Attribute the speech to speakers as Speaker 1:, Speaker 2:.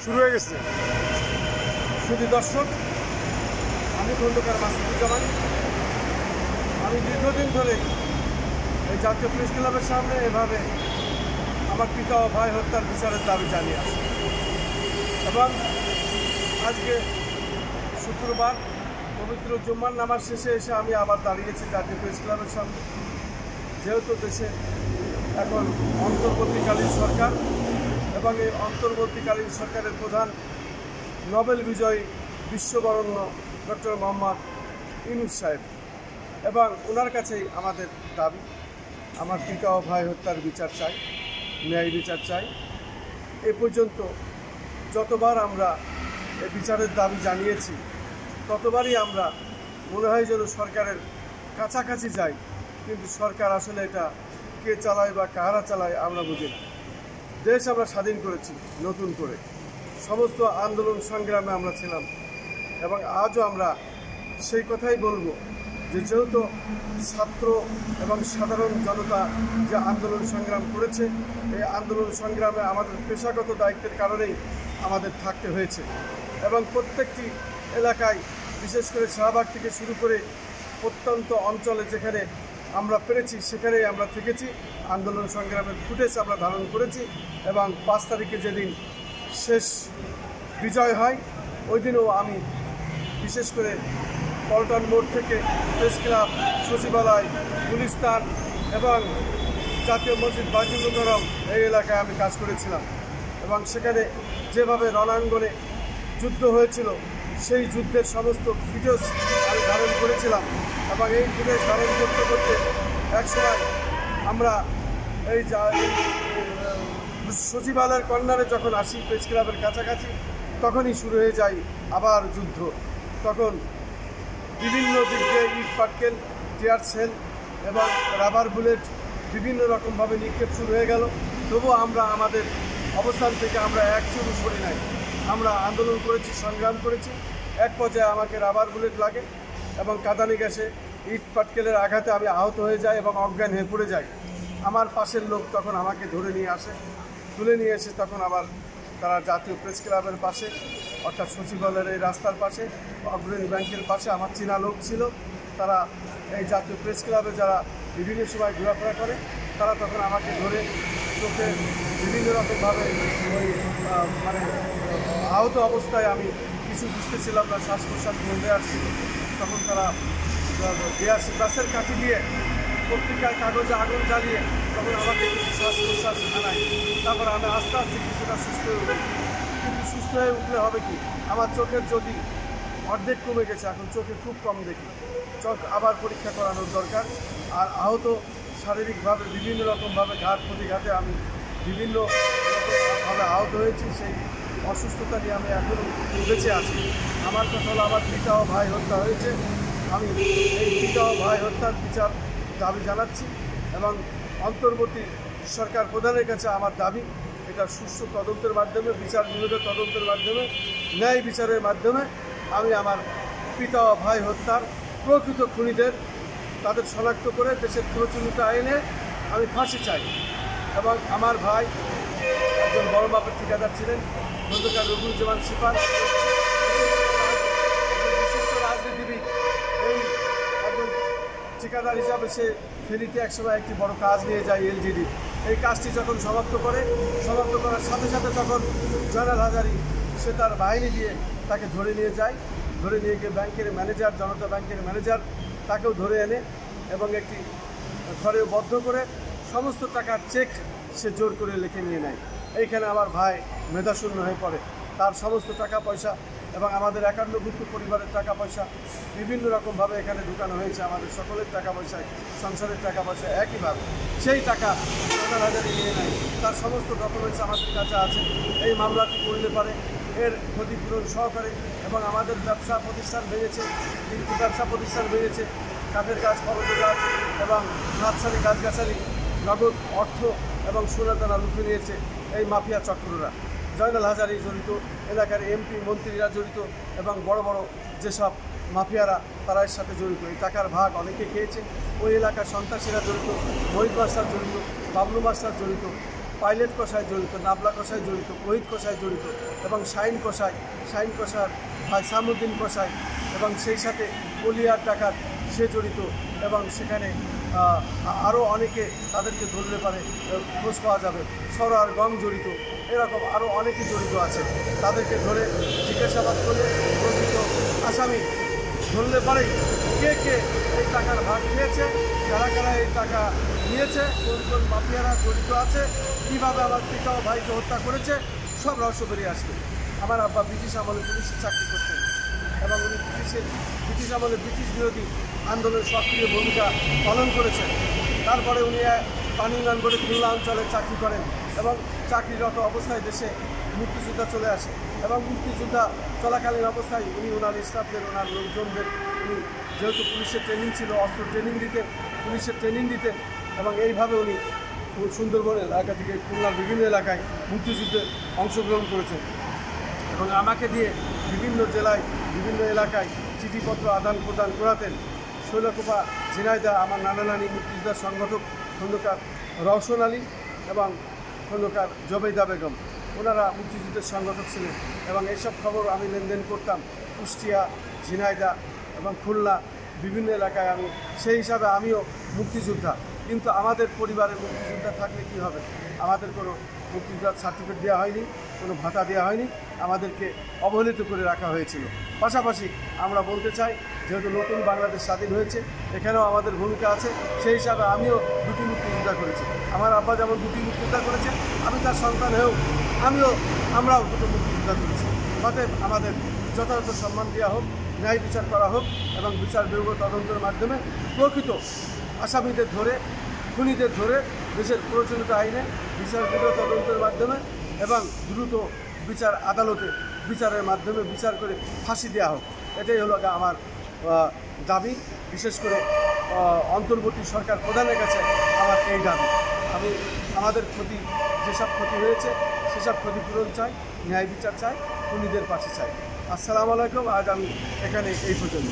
Speaker 1: শুরু হয়ে গেছে। শুধু দর্শক, আমি খন্দকার মাসুদুজ্জামান। আমি দীর্ঘদিন ধরে এই জাতীয় প্রেস ক্লাবের সামনে এভাবে আমার পিতা ও ভাই হত্যার বিচারের দাবি জানিয়ে আসি এবং আজকে শুক্রবার পবিত্র জুম্মার নামাজ শেষে এসে আমি আবার দাঁড়িয়েছি জাতীয় প্রেস ক্লাবের সামনে। যেহেতু দেশে এখন অন্তর্বর্তীকালীন সরকার এবং এই অন্তর্বর্তীকালীন সরকারের প্রধান নোবেল বিজয়ী বিশ্ববরেণ্য ডক্টর মোহাম্মদ ইউনূস সাহেব, এবং ওনার কাছেই আমাদের দাবি, আমার পিতা ও ভাই হত্যার বিচার চাই, ন্যায় বিচার চাই। এ পর্যন্ত যতবার আমরা এই বিচারের দাবি জানিয়েছি ততবারই আমরা মনে হয় যেন সরকারের কাছাকাছি যাই, কিন্তু সরকার আসলে এটা কে চালায় বা কারা চালায় আমরা বুঝি না। দেশ আমরা স্বাধীন করেছি নতুন করে, সমস্ত আন্দোলন সংগ্রামে আমরা ছিলাম এবং আজও আমরা সেই কথাই বলবো যে যেহেতু ছাত্র এবং সাধারণ জনতা যে আন্দোলন সংগ্রাম করেছে, এই আন্দোলন সংগ্রামে আমাদের পেশাগত দায়িত্বের কারণেই আমাদের থাকতে হয়েছে এবং প্রত্যেকটি এলাকায়, বিশেষ করে শাহবাগ থেকে শুরু করে প্রত্যন্ত অঞ্চলে যেখানে আমরা পেরেছি সেখানেই আমরা থেকেছি, আন্দোলন সংগ্রামের ফুটেজ আমরা ধারণ করেছি এবং 5 তারিখে যেদিন শেষ বিজয় হয় ওই দিনও আমি বিশেষ করে পল্টন মোড় থেকে প্রেস ক্লাব, সচিবালয়, গুলিস্তান এবং জাতীয় মসজিদ বাইতুল মুকাররম এই এলাকায় আমি কাজ করেছিলাম এবং সেখানে যেভাবে রণাঙ্গনে যুদ্ধ হয়েছিল সেই যুদ্ধের সমস্ত ভিডিওস আমি ধারণ করেছিলাম এবং এই ফুটেজ ধারণ করতে করতে একসময় আমরা এই সচিবালয়ের কর্নারে যখন আসি প্রেস ক্লাবের কাছাকাছি তখনই শুরু হয়ে যায় আবার যুদ্ধ। তখন বিভিন্ন দিক দিয়ে ইট পাটকেল, টিয়ার সেল এবং রাবার বুলেট বিভিন্ন রকমভাবে নিক্ষেপ শুরু হয়ে গেল। তবুও আমরা আমাদের অবস্থান থেকে আমরা এক চুল সরি নাই, আমরা আন্দোলন করেছি, সংগ্রাম করেছি। এক পর্যায়ে আমাকে রাবার বুলেট লাগে এবং কাঁদানি গ্যাসে ইট পাটকেলের আঘাতে আমি আহত হয়ে যাই এবং অজ্ঞান হয়ে পড়ে যাই। আমার পাশের লোক তখন আমাকে ধরে নিয়ে আসে, তুলে নিয়ে এসে তখন আবার তারা জাতীয় প্রেস ক্লাবের পাশে, অর্থাৎ সচিবালয়ের এই রাস্তার পাশে, অগ্রণী ব্যাংকের পাশে আমার চেনা লোক ছিল, তারা এই জাতীয় প্রেস ক্লাবে যারা বিভিন্ন সময় ঘোরাফেরা করে তারা তখন আমাকে ধরে চোখে বিভিন্ন রকমভাবে ওই মানে আহত অবস্থায়, আমি কিছু বুঝতেছিলাম না, শ্বাস প্রশ্বাস বন্ধে আসছি, তখন তারা গ্যাসের কাঠি দিয়ে পত্রিকার কাগজে আগুন জ্বালিয়ে তখন আমাকে কিছু শ্বাস প্রশ্বাস আনায়। তারপর আমি আস্তে আস্তে কিছুটা সুস্থ হয়ে উঠি, কিন্তু সুস্থ হয়ে উঠলে হবে কি, আমার চোখের জ্যোতি অর্ধেক কমে গেছে, এখন চোখে খুব কম দেখি, চোখ আবার পরীক্ষা করানোর দরকার। আর আহত শারীরিকভাবে বিভিন্ন রকমভাবে ঘাত প্রতিঘাতে আমি বিভিন্ন রকমভাবে আহত হয়েছি, সেই অসুস্থতা নিয়ে আমি এখনও বেঁচে আছি। আমার কথা হলো আমার পিতা ও ভাই হত্যা হয়েছে, আমি এই পিতা ও ভাই হত্যার বিচার দাবি জানাচ্ছি এবং অন্তর্বর্তী সরকার প্রধানের কাছে আমার দাবি, এটা সুষ্ঠু তদন্তের মাধ্যমে, বিচার বিভাগের তদন্তের মাধ্যমে, ন্যায় বিচারের মাধ্যমে আমি আমার পিতা ও ভাই হত্যার প্রকৃত খুনিদের তাদের শনাক্ত করে দেশের প্রচলিত আইনে আমি ফাঁসি চাই। এবং আমার ভাই একজন বড় মাপের ঠিকাদার ছিলেন, খন্দকার রবিউজ্জামান সিপার, বিশিষ্ট রাজনীতিবিদ। এই একজন ঠিকাদার হিসাবে সে ফেনীতে একসময় একটি বড় কাজ নিয়ে যায় এলজিডি। এই কাজটি যখন সমাপ্ত করার সাথে সাথে তখন জয়নাল হাজারী সে তার বাহিনী দিয়ে তাকে ধরে নিয়ে যায়, ধরে নিয়ে গিয়ে ব্যাংকের ম্যানেজার, জনতা ব্যাংকের ম্যানেজার, তাকেও ধরে এনে এবং একটি ঘরে বদ্ধ করে সমস্ত টাকার চেক সে জোর করে লিখে নিয়ে নেয়। এইখানে আমার ভাই মেধাশূন্য হয়ে পড়ে, তার সমস্ত টাকা পয়সা এবং আমাদের 51ভুক্ত পরিবারের টাকা পয়সা বিভিন্ন রকমভাবে এখানে ঢুকানো হয়েছে, আমাদের সকলের টাকা পয়সা, সংসারের টাকা পয়সা একইভাবে সেই টাকা জয়নাল হাজারী নিয়ে নেয়। তার সমস্ত ডকুমেন্টস আমাদের কাছে আছে। এই মামলাটি করলে পারে এর ক্ষতিপূরণ সহকারে, এবং আমাদের ব্যবসা প্রতিষ্ঠান ভেঙেছে, 3টি ব্যবসা প্রতিষ্ঠান ভেঙেছে, কাঠের গাছ, ফলজ গাছ এবং নার্সারি গাছগাছালি, নগদ অর্থ এবং সোনাদানা লুটে নিয়েছে এই মাফিয়া চক্ররা। জয়নাল হাজারী জড়িত, এলাকার এমপি মন্ত্রীরা জড়িত এবং বড় বড় যেসব মাফিয়ারা তারা এর সাথে জড়িত। এই টাকার ভাগ অনেকে খেয়েছে। ওই এলাকার সন্ত্রাসীরা জড়িত, মহিত মাস্টার জড়িত, বাবলু মাস্টার জড়িত, পাইলট কষায় জড়িত, নাবলা কষায় জড়িত, কোহিত কষায় জড়িত এবং শাইন কষার ভাই সামুদ্দিন কষাই এবং সেই সাথে কলিয়ার ডাকাত সে জড়িত এবং সেখানে আরও অনেকে তাদেরকে ধরলে পারে খোঁজ পাওয়া যাবে। সরোয়ার গং জড়িত, এরকম আরও অনেকে জড়িত আছে। তাদেরকে ধরে জিজ্ঞাসাবাদ করলে প্রকৃত আসামি ধরলে পারেই কে কে এই টাকার ভাগ খেয়েছে, কারা কারা এই টাকা নিয়েছে, কোন কোন মাফিয়ারা জড়িত আছে, কীভাবে আমার পিতা ও ভাইকে হত্যা করেছে, সব রহস্য বেরিয়ে আসবে। আমার আব্বা ব্রিটিশ আমলে পুলিশের চাকরি করতেন এবং উনি ব্রিটিশ আমলে ব্রিটিশ বিরোধী আন্দোলনের সক্রিয় ভূমিকা পালন করেছেন। তারপরে উনি পানিউন্নয়ন বোর্ডে খুলনা অঞ্চলে চাকরি করেন এবং চাকরিরত অবস্থায় দেশে মুক্তিযোদ্ধা চলে আসে এবং মুক্তিযোদ্ধা চলাকালীন অবস্থায় উনি ওনার স্টাফদের, ওনার লোকজনদের উনি যেহেতু পুলিশের ট্রেনিং ছিল, অস্ত্র ট্রেনিং দিতেন, পুলিশের ট্রেনিং দিতেন এবং এইভাবে উনি সুন্দরবন এলাকা থেকে খুলনার বিভিন্ন এলাকায় মুক্তিযুদ্ধে অংশগ্রহণ করেছেন এবং আমাকে দিয়ে বিভিন্ন জেলায় বিভিন্ন এলাকায় চিঠিপত্র আদান প্রদান করাতেন। শৈলকুপা ঝিনাইদহ আমার নানা নানি মুক্তিযোদ্ধা সংগঠক খন্দকার রওশন আলী এবং খন্দকার জবেইদা বেগম, ওনারা মুক্তিযুদ্ধের সংগঠক ছিলেন এবং এইসব খবর আমি লেনদেন করতাম কুষ্টিয়া, ঝিনাইদহ এবং খুলনা বিভিন্ন এলাকায়। আমি সেই হিসাবে আমিও মুক্তিযোদ্ধা, কিন্তু আমাদের পরিবারের মুক্তিযোদ্ধা থাকলে কী হবে? আমাদের কোনো মুক্তিযোদ্ধার সার্টিফিকেট দেওয়া হয়নি, কোনো ভাতা দেওয়া হয়নি, আমাদেরকে অবহেলিত করে রাখা হয়েছিল। পাশাপাশি আমরা বলতে চাই, যেহেতু নতুন বাংলাদেশ স্বাধীন হয়েছে, এখানেও আমাদের ভূমিকা আছে। সেই হিসাবে আমিও দুটি মুক্তিযোদ্ধা করেছি। আমার আব্বা যেমন দুটি মুক্তিযোদ্ধা করেছে, আমি তার সন্তান হয়েও আমরাও দুটো মুক্তিযোদ্ধা করেছি। অতএব আমাদের যথাযথ সম্মান দেওয়া হোক, ন্যায় বিচার করা হোক এবং বিচার বিভাগ তদন্তের মাধ্যমে প্রকৃত আসামিদের ধরে, খুনিদের ধরে দেশের প্রচলিত আইনে বিচার বিভাগ তদন্তের মাধ্যমে এবং দ্রুত বিচার আদালতে বিচারের মাধ্যমে বিচার করে ফাঁসি দেওয়া হোক। এটাই হলো আমার দাবি। বিশেষ করে অন্তর্বর্তী সরকার প্রধানের কাছে আমার এই দাবি। আমি আমাদের যেসব ক্ষতি হয়েছে সেসব ক্ষতিপূরণ চাই, ন্যায় বিচার চাই, খুনিদের পাশে চাই। আসসালামু আলাইকুম। আজ আমি এখানে এই পর্যন্ত।